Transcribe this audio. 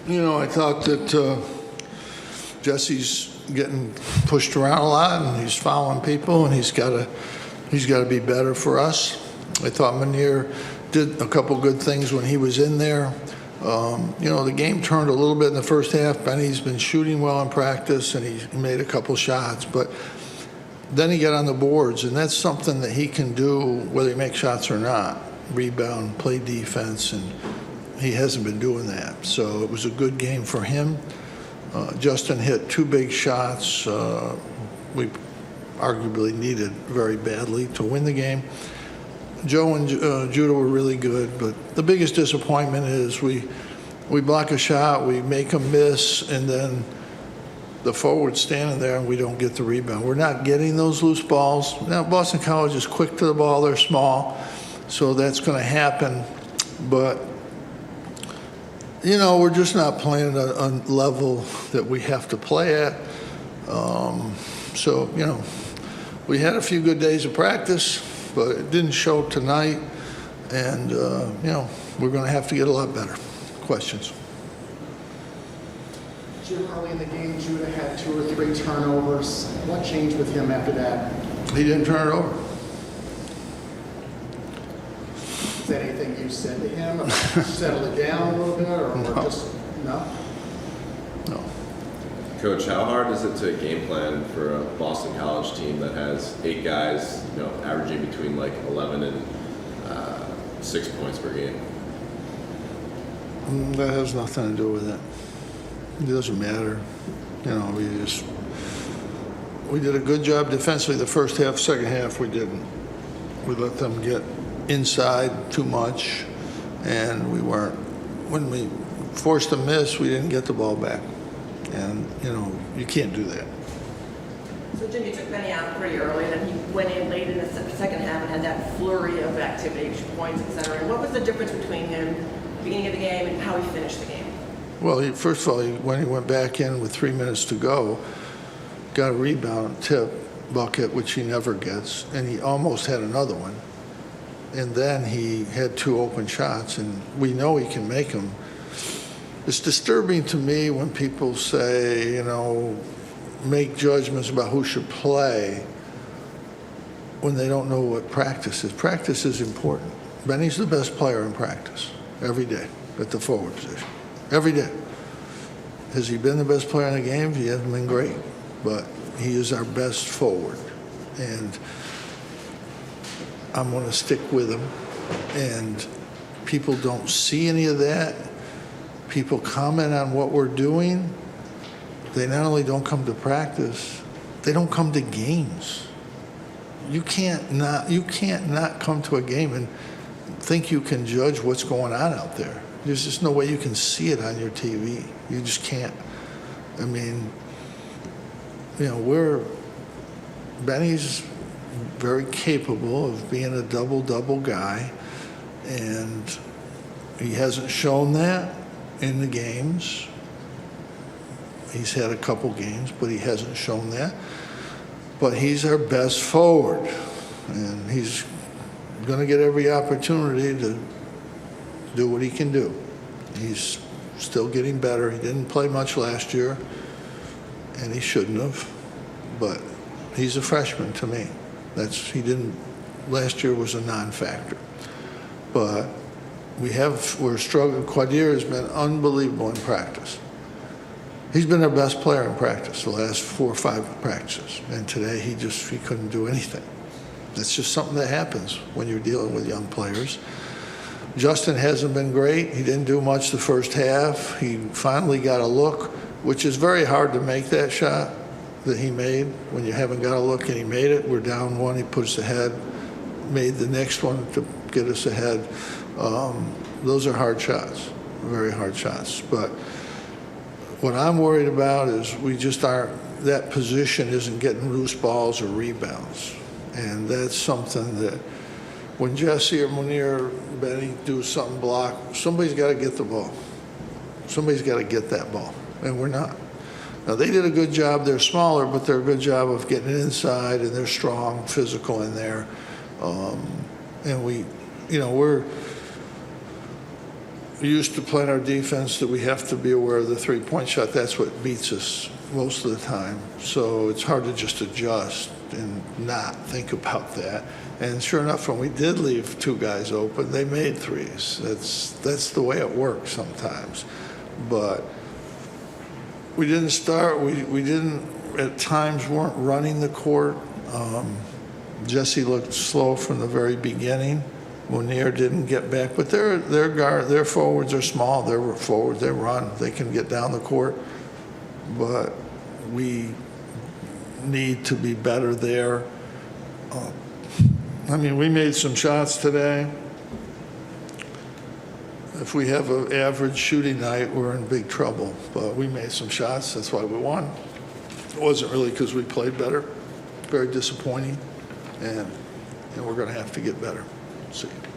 I thought that Jesse's getting pushed around a lot, and he's fouling people, and he's got to be better for us. I thought Munir did a couple good things when he was in there. The game turned a little bit in the first half. Benny's been shooting well in practice, and he made a couple shots, but then he got on the boards, and that's something that he can do whether he makes shots or not. Rebound, play defense, and he hasn't been doing that. So it was a good game for him. Justin hit 2 big shots we arguably needed very badly to win the game. Joe and Judah were really good, but the biggest disappointment is we block a shot, we make them miss, and then the forward's standing there and we don't get the rebound. We're not getting those loose balls. Now, Boston College is quick to the ball. They're small, so that's going to happen. But, we're just not playing at a level that we have to play at. We had a few good days of practice, but it didn't show tonight. And, we're going to have to get a lot better. Questions? Jim, early in the game, Judah had 2 or 3 turnovers. What changed with him after that? He didn't turn it over. Is that anything you said to him? Settle it down a little bit, or just no? No. Coach, how hard is it to game plan for a Boston College team that has 8 guys, averaging between like 11 and 6 points per game? That has nothing to do with it. It doesn't matter. We did a good job defensively the first half. Second half, we didn't. We let them get inside too much, and we weren't. When we forced a miss, we didn't get the ball back. And, you can't do that. So, Jim, you took Benny out pretty early, and then he went in late in the second half and had that flurry of activity, points, et cetera. What was the difference between him at the beginning of the game and how he finished the game? Well, first of all, when he went back in with 3 minutes to go, got a rebound, tip, bucket, which he never gets, and he almost had another one. And then he had 2 open shots, and we know he can make them. It's disturbing to me when people say, make judgments about who should play when they don't know what practice is. Practice is important. Benny's the best player in practice every day at the forward position. Every day. Has he been the best player in the game? He hasn't been great, but he is our best forward. And I'm going to stick with him. And people don't see any of that. People comment on what we're doing. They not only don't come to practice, they don't come to games. You can't not come to a game and think you can judge what's going on out there. There's just no way you can see it on your TV. You just can't. I mean, Benny's very capable of being a double-double guy, and he hasn't shown that in the games. He's had a couple games, but he hasn't shown that. But he's our best forward, and he's going to get every opportunity to do what he can do. He's still getting better. He didn't play much last year, and he shouldn't have, but he's a freshman to me. Last year was a non-factor. But we're struggling. Quadir has been unbelievable in practice. He's been our best player in practice the last 4 or 5 practices, and today he couldn't do anything. That's just something that happens when you're dealing with young players. Justin hasn't been great. He didn't do much the first half. He finally got a look, which is very hard to make that shot that he made when you haven't got a look, and he made it. We're down 1. He puts ahead, made the next one to get us ahead. Those are hard shots, very hard shots. But what I'm worried about is that position isn't getting loose balls or rebounds. And that's something that when Jesse or Munir or Benny do something block, somebody's got to get the ball. Somebody's got to get that ball, and we're not. Now, they did a good job. They're smaller, but they're a good job of getting it inside, and they're strong, physical in there. And used to playing our defense that we have to be aware of the three-point shot. That's what beats us most of the time. So it's hard to just adjust and not think about that. And sure enough, when we did leave two guys open, they made threes. That's the way it works sometimes. But we didn't start, we didn't, at times weren't running the court. Jesse looked slow from the very beginning. Munir didn't get back, but their forwards are small. They're forward, they run, they can get down the court. But we need to be better there. I mean, we made some shots today. If we have an average shooting night, we're in big trouble. But we made some shots, that's why we won. It wasn't really because we played better. Very disappointing, and we're going to have to get better. See you.